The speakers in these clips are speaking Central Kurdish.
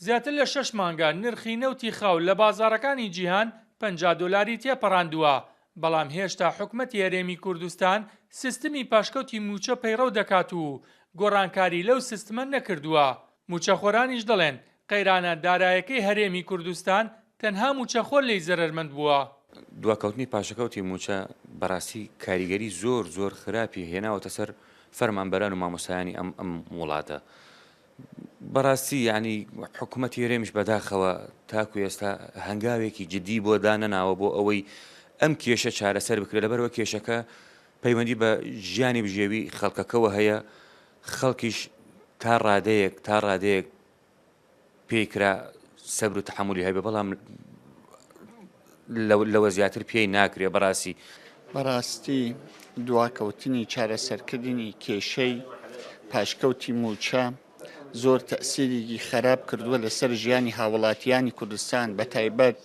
زیاتر لە 6 مانگە نرخی نەوتی خاو لە بازاڕەکانی جیهان 50 دلاری تێپەڕاندووە، بەڵام هێشتا حکومەتی هەرێمی کوردستان سیستمی پاشکەوتی موچە پەیڕەو دەکات و گۆڕانکاری لەو سیستمە نەکردووە. موچەخۆرانیش دەڵێن قەیرانە دارایەکەی هەرێمی کوردستان تەنها موچەخۆر لێی زەرمەند بووە. دواکەوتنی پاشەکەوتی موچە بەڕاستی کاریگەری زۆر خراپی هێناوەتە سەر فەرمانبەران و مامۆسایانی ئەم وڵاتە. بەڕاستی یعنی حکوومەتی هەرێمیش بەداخەوە تاکو ئێستا هەنگاوێکی جدی بۆ دانەناوە بۆ ئەوەی ئەم کێشە چارەسەر بکرێت، لەبەرەوە کێشەکە پەیوەندی بە ژیانی بژێوی خەڵکەکەوە هەیە. خەڵکیش تا ڕادەیەک پێیکرا سەبر و تەحمولی هەبێ، بەڵام لەوە زیاتر پێی ناکرێ. بەڕاستی دواکەوتنی چارەسەرکردنی کێشەی پاشکەوتی موچە زۆر تەسیرێکی خراپ کردووە لەسەر ژیانی هاوڵاتیانی کوردستان، بە تایبەت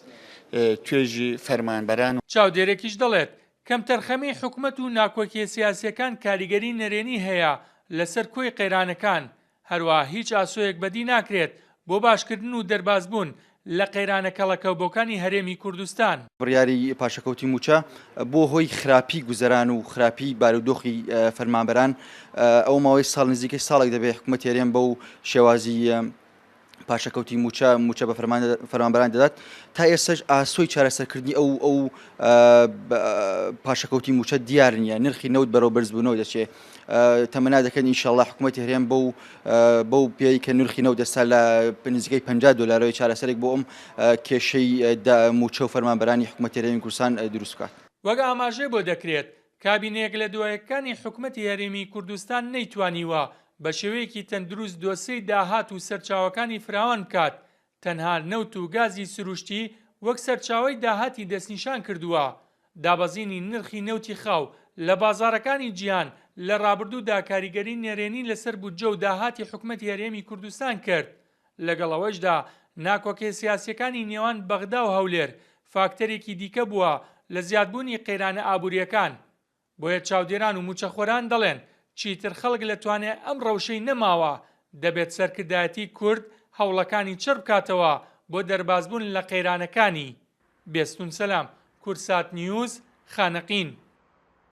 توێژی فەرمانبەران. چاودێرێکیش دەڵێت کەم تەرخەمی حکومەت و ناکۆکیە سیاسیەکان کاریگەری نەرێنی هەیە لەسەر کۆی قەیرانەکان. هەروە هیچ ئاسۆیەک بەدی ناکرێت بۆ باشکردن و دەربازبوون لە قەیرانە کەڵەکەوبۆکانی هەرێمی کوردستان. بڕیاری پاشەکەوتی موچە بۆ هۆی خراپی گوزەران و خراپی بارودۆخی فەرمانبەران ئەو ماوەی ساڵ نزیکەی ساڵێک دەبێت حکوومەتی هەرێم بەو شێوازی پاشەکەوتی موچە بە فەرمانبەران دەدات. تا ئێستاش ئاسۆی چارەسەرکردنی ئەو پاشەکەوتی موچە دیار نییە. نرخی نەوت بەرەو بەرزبوونەوە دەچێت. تەمەنا دەکەن ئینشاءڵڵا حکوومەتی هەرێم بەو پێی کە نرخی نەوت دەستا لە نزیکەی 50 دلارەوەی چارەسەرێک بۆ ئەم کێشەی موچە و فەرمانبەرانی حکوومەتی هەرێمی کوردستان دروست بکات. وەک ئاماژەی بۆ دەکرێت کابینەیەک لە دوایەکانی حکوومەتی هەرێمی کوردستان نەیتوانیوە بە شێوەیەکی تەندروست دۆسەی داهات و سەرچاوەکانی فراوان بکات. تەنها نەوت و گازی سروشتی وەک سەرچاوەی داهاتی دەستنیشان کردووە. دابەزینی نرخی نەوتی خاو لە بازاڕەکانی جیهان لە ڕابردوودا کاریگەری نێرێنی لەسەر بودجە و داهاتی حکوومەتی هەرێمی کوردستان کرد. لەگەڵەوەشدا ناکۆکیە سیاسیەکانی نێوان بەغدا و هەولێر فاکتەرێکی دیکە بووە لە زیادبوونی قەیرانە ئابووریەکان. بۆیە چاودێران و موچەخۆران دەڵێن چیتر خەڵک لەتوانێت ئەم ڕەوشەی نەماوە دەبێت سەرکردایەتی کورد هەوڵەکانی چڕ بکاتەوە بۆ دەربازبوون لە قەیرانەکانی. بێستون سەلام، کورسات نیوز، خانەقین.